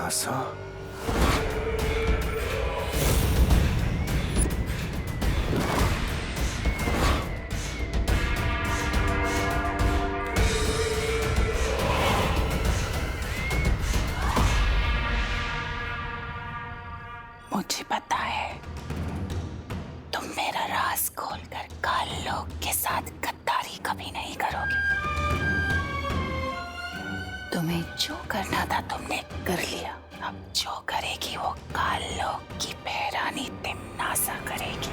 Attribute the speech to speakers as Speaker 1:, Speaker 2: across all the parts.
Speaker 1: NASA.
Speaker 2: मुझे पता है तुम मेरा राज खोलकर काल लोक के साथ गद्दारी कभी नहीं करोगे। तुम्हें जो करना था तुमने कर लिया। अब जो करेगी वो काल लोक की बहरानी तिम्नासा करेगी।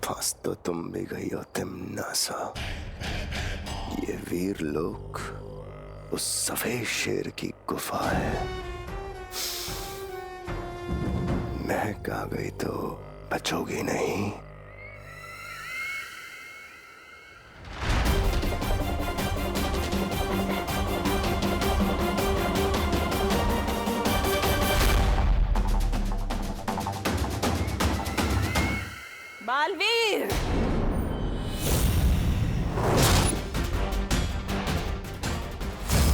Speaker 1: फंस तो तुम भी गई हो तिम्नासा। ये वीर लोक उस सफेद शेर की गुफा है। महक आ गई तो बचोगी नहीं।
Speaker 2: बालवीर,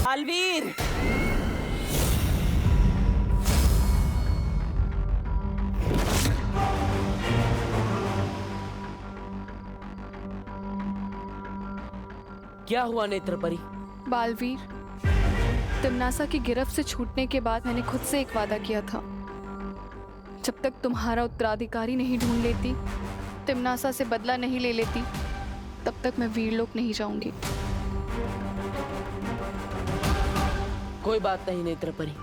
Speaker 2: बालवीर,
Speaker 3: क्या हुआ नेत्रपरी?
Speaker 4: बालवीर, तिम्नासा की गिरफ्त से छूटने के बाद मैंने खुद से एक वादा किया था, जब तक तुम्हारा उत्तराधिकारी नहीं ढूंढ लेती, तिम्नासा से बदला नहीं ले लेती, तब तक मैं वीरलोक नहीं जाऊंगी।
Speaker 3: कोई बात नहीं नेत्रपरी।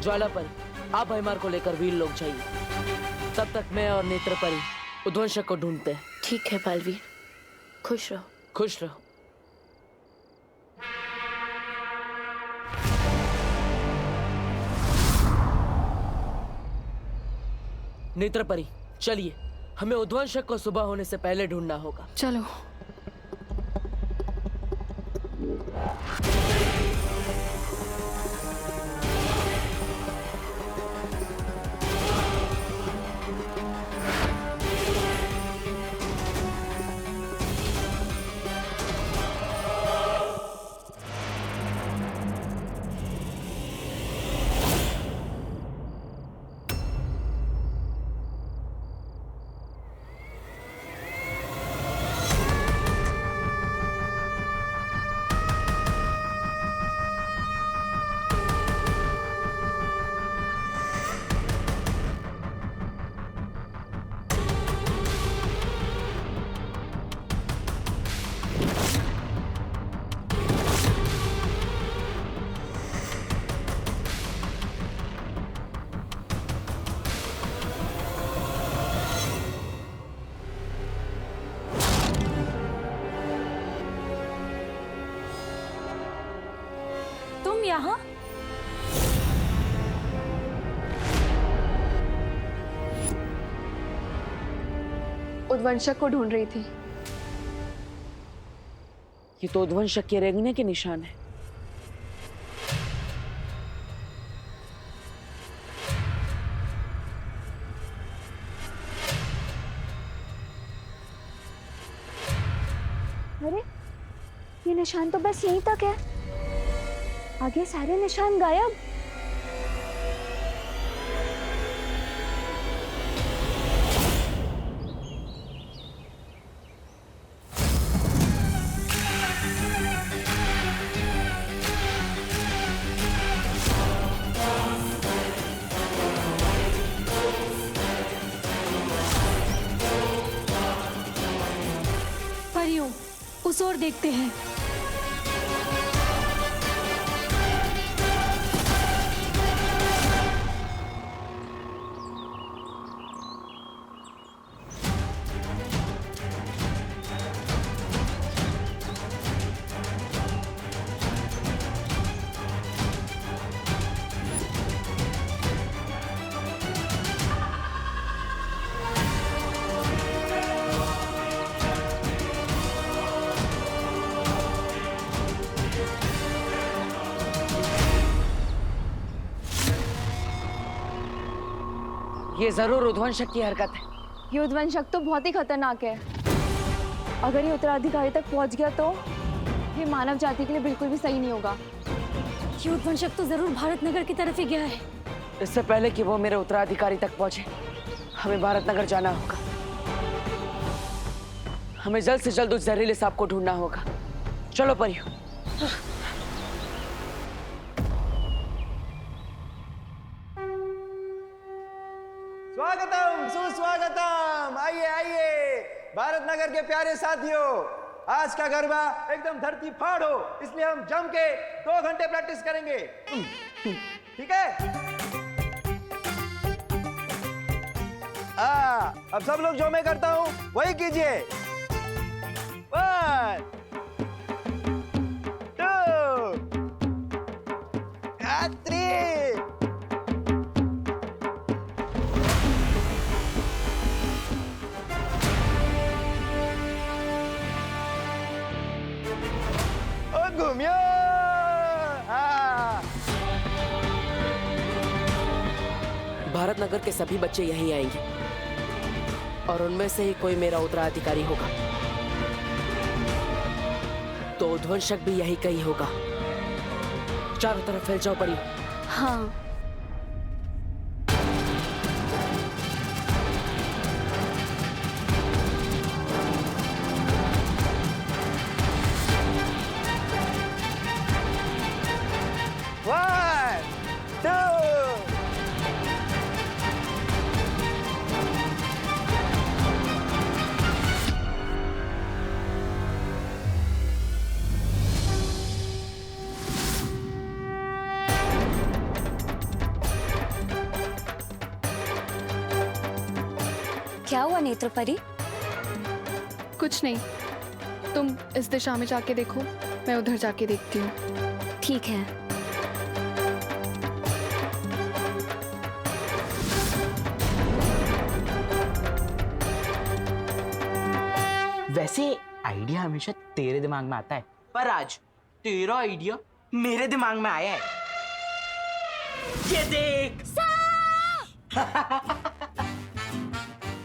Speaker 3: ज्वालापरी, आप भैमार को लेकर वीरलोक जाइए। तब तक मैं और नेत्रपरी उध्वंसक को ढूंढते हैं।
Speaker 5: ठीक है बालवीर, खुश रहो।
Speaker 3: खुश रहो। नेत्रपरी, चलिए, हमें उध्वंसक को सुबह होने से पहले ढूंढना होगा।
Speaker 4: चलो।
Speaker 5: तुम यहाँ?
Speaker 4: उद्वंशक को ढूंढ रही थी।
Speaker 3: ये तो उध्वंसक के रेंगने के निशान है।
Speaker 5: अरे, ये निशान तो बस यहीं तक है, आगे सारे निशान गायब।
Speaker 6: परियों, उस ओर देखते हैं।
Speaker 3: ये जरूर उद्वंशक की हरकत है।
Speaker 5: ये उद्वंशक तो बहुत ही खतरनाक है। अगर ये उत्तराधिकारी तक पहुंच गया तो ये मानव जाति के लिए बिल्कुल भी सही नहीं होगा।
Speaker 6: ये उद्वंशक तो जरूर भारत नगर की तरफ ही गया है।
Speaker 3: इससे पहले कि वो मेरे उत्तराधिकारी तक पहुंचे, हमें भारत नगर जाना होगा। हमें जल्द से जल्द उस जहरीले सांप को ढूंढना होगा। चलो परियो।
Speaker 7: स्वागतम सुस्वागतम। आइए आइए भारत नगर के प्यारे साथियों, आज का गरबा एकदम धरती फाड़ हो, इसलिए हम जम के 2 घंटे प्रैक्टिस करेंगे। ठीक है? अब सब लोग जो मैं करता हूं वही कीजिए। 1 2 3। घूमियो।
Speaker 3: भारत नगर के सभी बच्चे यहीं आएंगे और उनमें से ही कोई मेरा उत्तराधिकारी होगा। तो उद्वंशक भी यही कहीं होगा। चारों तरफ फैल जाओ परी।
Speaker 5: हाँ।
Speaker 6: क्या हुआ नेत्रपरी?
Speaker 4: कुछ नहीं, तुम इस दिशा में जाके देखो, मैं उधर जाके देखती हूँ।
Speaker 6: ठीक है।
Speaker 8: वैसे आइडिया हमेशा तेरे दिमाग में आता है, पर आज तेरा आइडिया मेरे दिमाग में आया है। ये देख।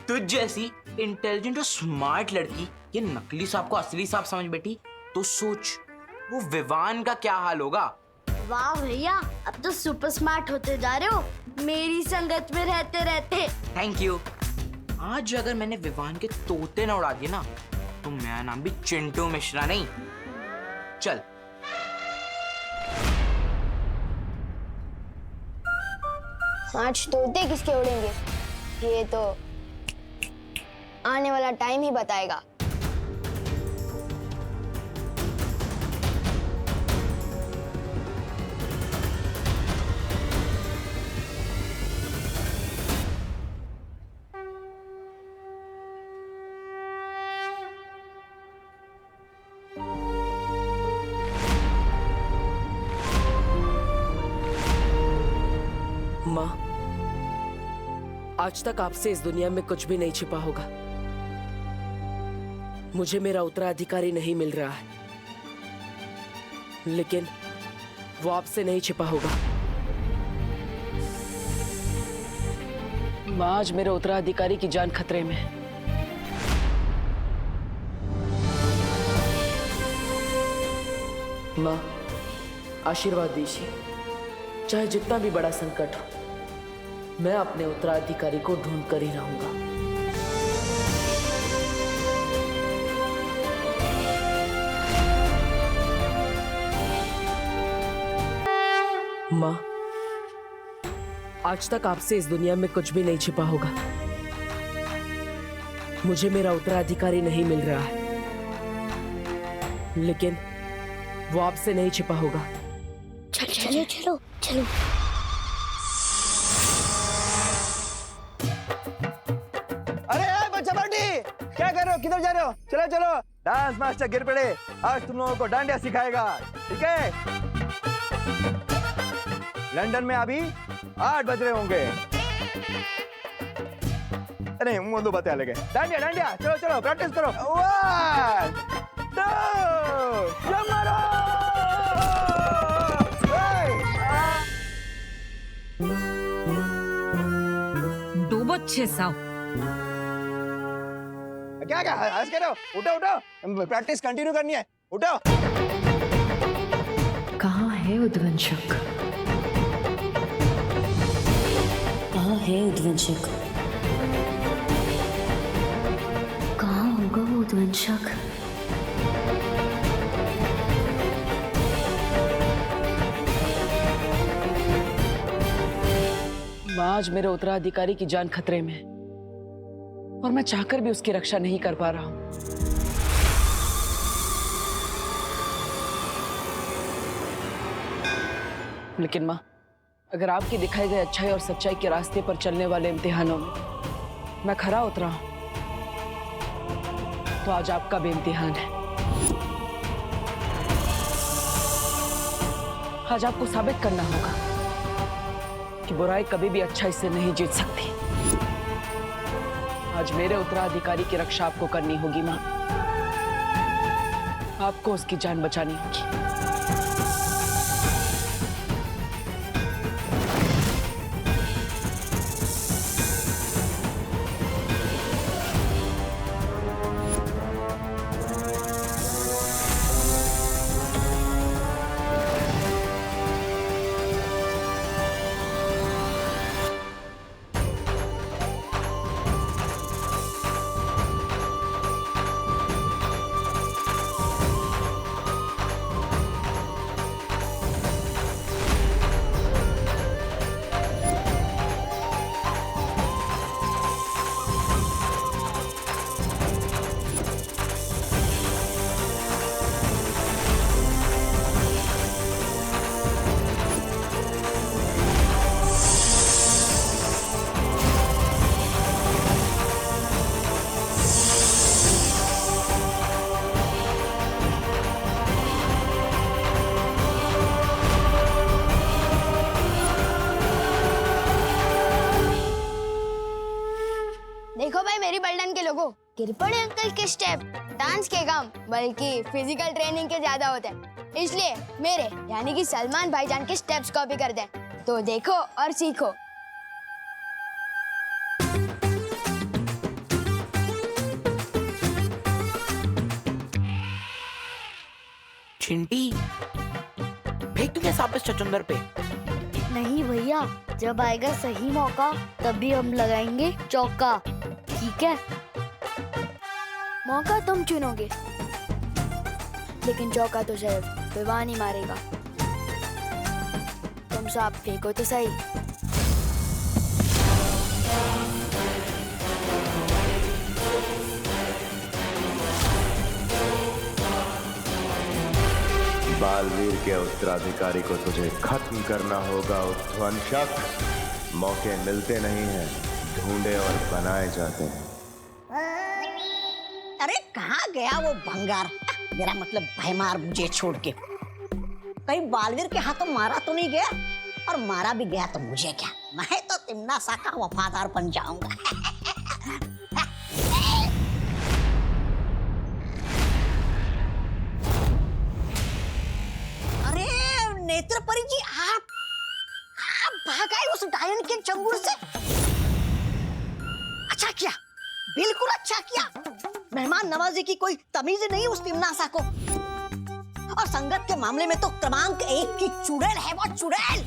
Speaker 8: तुझ जैसी इंटेलिजेंट और स्मार्ट लड़की ये नकली सांप को असली सांप समझ बैठी, तो सोच वो विवान का क्या हाल होगा।
Speaker 9: वाह भैया, अब तो सुपर स्मार्ट होते जा रहे हो मेरी संगत में रहते रहते।
Speaker 8: Thank you. आज अगर मैंने विवान के तोते न उड़ा दिए ना, तो मेरा नाम भी चिंटू मिश्रा नहीं। चल।
Speaker 9: आज तोते किसके उड़ेंगे ये तो आने वाला टाइम ही बताएगा।
Speaker 3: माँ, आज तक आपसे इस दुनिया में कुछ भी नहीं छिपा होगा। मुझे मेरा उत्तराधिकारी नहीं मिल रहा है, लेकिन वो आपसे नहीं छिपा होगा। माँ, आज मेरे उत्तराधिकारी की जान खतरे में है। माँ, आशीर्वाद दीजिए। चाहे जितना भी बड़ा संकट हो, मैं अपने उत्तराधिकारी को ढूंढ कर ही रहूंगा। माँ, आज तक आपसे इस दुनिया में कुछ भी नहीं छिपा होगा। मुझे मेरा उत्तराधिकारी नहीं मिल रहा है, लेकिन वो आपसे नहीं छिपा होगा।
Speaker 9: चलो चलो चलो।
Speaker 7: अरे बच्चा पार्टी, क्या कर रहे हो? किधर जा रहे हो? चलो चलो, डांस मास्टर गिर पड़े, आज तुम लोगों को डांडिया सिखाएगा। ठीक है? लंदन में अभी 8 बज रहे होंगे। नहीं, वो दो बातें अलग है। डांडिया डांडिया, चलो चलो प्रैक्टिस करो। 1 2 जंप मारो।
Speaker 6: पीछे जाओ।
Speaker 7: क्या क्या हंस के रहो? उठो उठो, प्रैक्टिस कंटिन्यू करनी है, उठो।
Speaker 10: कहाँ है उद्वंशक?
Speaker 6: कहाँ है उद्वंशक?
Speaker 10: कहाँ होगा वो उद्वंशक?
Speaker 3: आज मेरे उत्तराधिकारी की जान खतरे में और मैं चाहकर भी उसकी रक्षा नहीं कर पा रहा हूं। लेकिन माँ, अगर आपकी दिखाई गई अच्छाई और सच्चाई के रास्ते पर चलने वाले इम्तिहानों में मैं खरा उतरा हूं, तो आज आपका भी इम्तिहान है। आज आपको साबित करना होगा कि बुराई कभी भी अच्छाई से नहीं जीत सकती। आज मेरे उत्तराधिकारी की रक्षा आपको करनी होगी माँ। आपको उसकी जान बचानी होगी।
Speaker 9: देखो भाई मेरी बल्डन के लोगों, गिर पड़े अंकल के स्टेप डांस के कम बल्कि फिजिकल ट्रेनिंग के ज्यादा होते हैं, इसलिए मेरे यानी कि सलमान भाईजान के स्टेप्स कॉपी कर दें। तो देखो और सीखो।
Speaker 8: चिंटी, फेंक दूं क्या साबिस चचुंदर पे?
Speaker 9: नहीं भैया, जब आएगा सही मौका तभी हम लगाएंगे चौका, ठीक है? मौका तुम चुनोगे, लेकिन चौका तो शायद विवान ही मारेगा। तुम सांप फेंको तो सही।
Speaker 1: बालवीर के उत्तराधिकारी को तुझे खत्म करना होगा उद्वंशक। मौके मिलते नहीं हैं, ढूंढे और बनाए जाते हैं।
Speaker 11: अरे कहाँ गया वो भंगार? मेरा मतलब भयमार मुझे छोड़ के कहीं बालवीर के हाथों मारा तो नहीं गया, और मारा भी गया तो मुझे क्या, मैं तो तिम्नासा का वफादार बन जाऊंगा। अरे नेत्रपरी जी, आप भाग आए उस डायन के चंगुल से। अच्छा किया, बिल्कुल अच्छा किया। मेहमान नवाजी की कोई तमीज नहीं उस तिम्नासा को, और संगत के मामले में तो क्रमांक 1 की चुड़ैल है वो, चुड़ैल।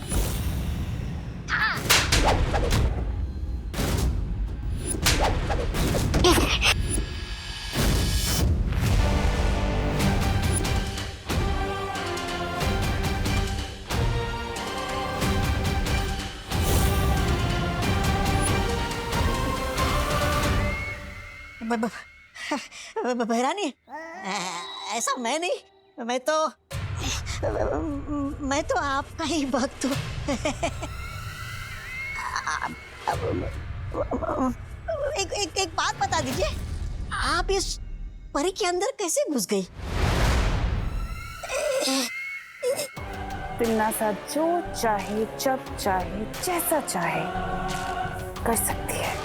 Speaker 11: बहरानी, ऐसा मैं नहीं, मैं तो आपका ही भक्त हूँ। एक बात बता दीजिए, आप इस परी के अंदर कैसे घुस गई?
Speaker 2: तिम्नासा जो चाहे, जब चाहे, जैसा चाहे कर सकती है।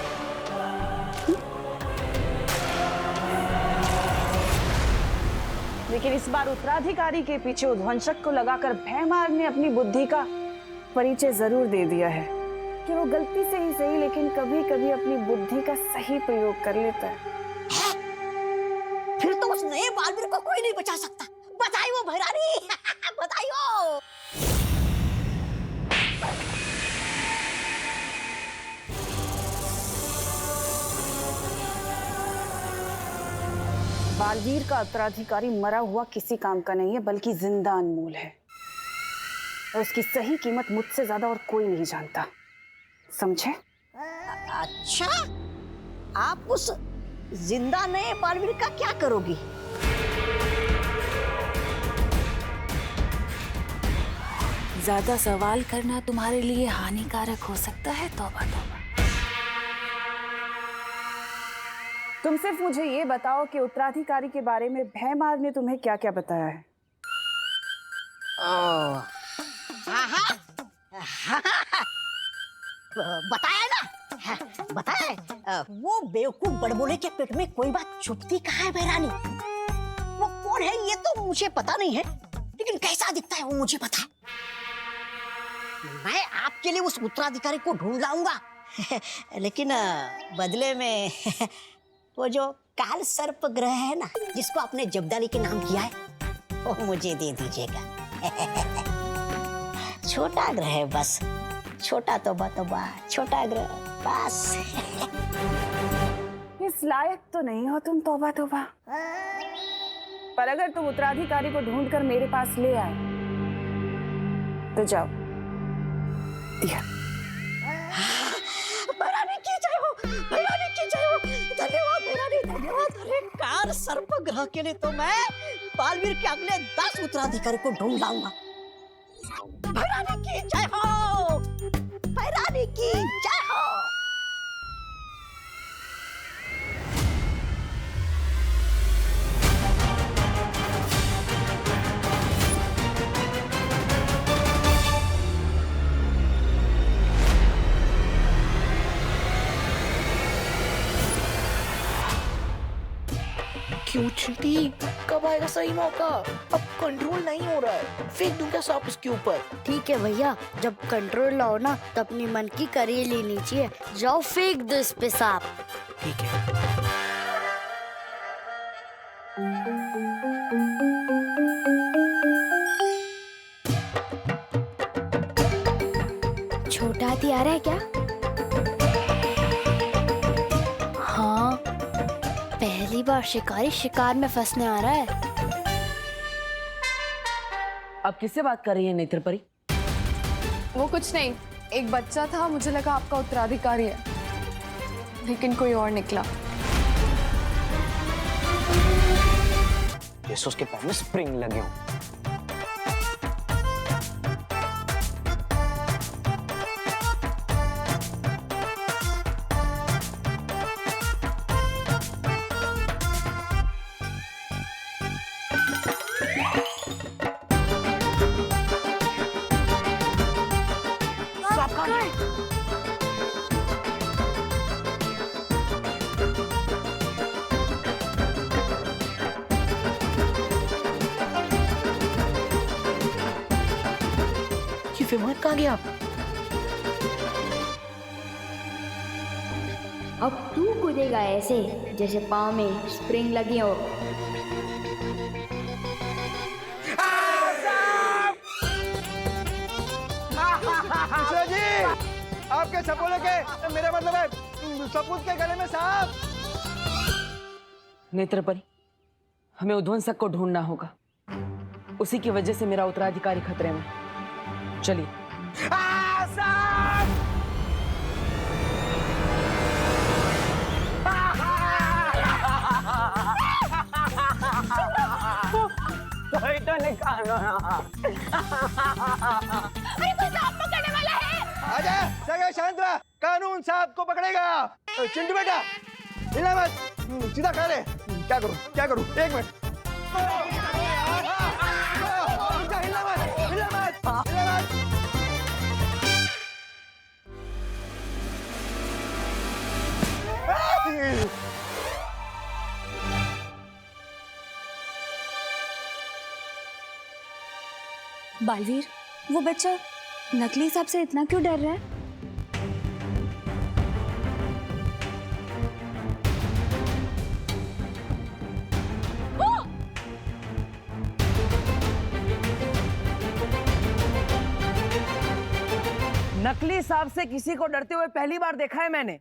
Speaker 2: लेकिन इस बार उत्तराधिकारी के पीछे उद्वंशक को लगाकर भयमार ने अपनी बुद्धि का परिचय जरूर दे दिया है।
Speaker 12: कि वो गलती से ही सही लेकिन कभी कभी अपनी बुद्धि का सही प्रयोग कर लेता है।
Speaker 11: फिर तो उस नए बालवीर को कोई नहीं बचा सकता। बताइयो भैरानी बताइयो।
Speaker 12: बालवीर का उत्तराधिकारी मरा हुआ किसी काम का नहीं है बल्कि जिंदा अनमोल है और उसकी सही कीमत मुझसे ज्यादा और कोई नहीं जानता, समझे?
Speaker 11: अच्छा, आप उस जिंदा नए बालवीर का क्या करोगी?
Speaker 2: ज्यादा सवाल करना तुम्हारे लिए हानिकारक हो सकता है। तौबा तौबा।
Speaker 12: तुम सिर्फ मुझे ये बताओ कि उत्तराधिकारी के बारे में भैमार ने तुम्हें क्या क्या बताया है?
Speaker 11: बताया ना, बताया। वो बेवकूफ बड़बोले के पेट में कोई बात छुपती कहाँ है भैरानी? वो कौन है ये तो मुझे पता नहीं है, लेकिन कैसा दिखता है वो मुझे पता है। मैं आपके लिए उस उत्तराधिकारी को ढूंढ लाऊंगा लेकिन बदले में वो जो काल सर्प ग्रह है ना, जिसको आपने जब्दाली के नाम किया है, वो मुझे दे दीजिएगा। छोटा ग्रह है बस, छोटा तौबा तौबा, छोटा ग्रह बस।
Speaker 12: इस लायक तो नहीं हो तुम तौबा तौबा, पर अगर तुम उत्तराधिकारी को ढूंढकर मेरे पास ले आए तो जाओ, दिया।
Speaker 11: भैरानी की जय हो, भैरानी की जय हो। धन्यवाद भैरानी, धन्यवाद। अरे कार सर्प ग्रह के लिए तो मैं बालवीर के अगले 10 उत्तराधिकारी को ढूंढ लाऊंगा। भैरानी की जय हो, भैरानी की जय हो।
Speaker 8: क्यों चींटी, कब आएगा सही मौका? अब कंट्रोल नहीं हो रहा है, फेंक दूं क्या सांप उसके ऊपर?
Speaker 6: ठीक है भैया, जब कंट्रोल लाओ ना तो अपनी मन की कर ही लेनी चाहिए। जाओ फेंक दो इस पे सांप।
Speaker 8: ठीक है।
Speaker 6: छोटा हाथी आ रहा है क्या? हाँ, पहली बार शिकारी शिकार में फंसने आ रहा है।
Speaker 3: आप किससे बात कर रही है नेत्रपरी?
Speaker 4: वो कुछ नहीं, एक बच्चा था, मुझे लगा आपका उत्तराधिकारी है, लेकिन कोई और निकला।
Speaker 7: जैसे उसके पैर में स्प्रिंग लगे हो।
Speaker 8: विमान कहाँ गया?
Speaker 9: अब तू कूदेगा ऐसे जैसे पाँव में स्प्रिंग लगी हो।
Speaker 7: जी, आपके सपोले के, मेरा मतलब है सपूत के गले में सांप।
Speaker 3: नेत्रपरी, हमें उध्वंसक को ढूंढना होगा, उसी की वजह से मेरा उत्तराधिकारी खतरे में। चलिए।
Speaker 7: तो निकालो ना।
Speaker 2: अरे कोई सांप पकड़ने वाला है।
Speaker 7: आजा, सगे शांत रहा, कानून सांप को पकड़ेगा। चिंटू बेटा, हिला मत, सीधा खा ले। क्या करूं, क्या करूं? एक मिनट। हिला मत, हिला मत, हिला मत।
Speaker 5: बालवीर, वो बच्चा नकली सांप से इतना क्यों डर रहा है?
Speaker 12: नकली सांप से किसी को डरते हुए पहली बार देखा है मैंने।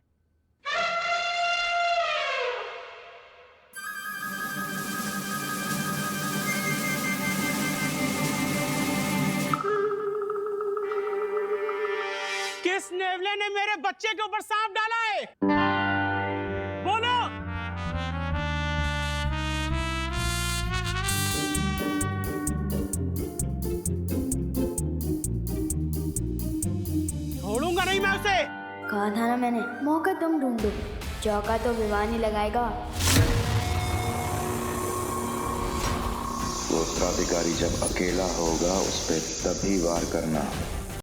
Speaker 13: किस नेवले ने मेरे बच्चे के ऊपर सांप डाला है? बोलो। छोड़ूंगा नहीं मैं उसे।
Speaker 9: कहा था ना मैंने, मौका तुम ढूंढो, चौका तो विवान ही लगाएगा।
Speaker 1: वो उत्तराधिकारी जब अकेला होगा उस पर तभी वार करना।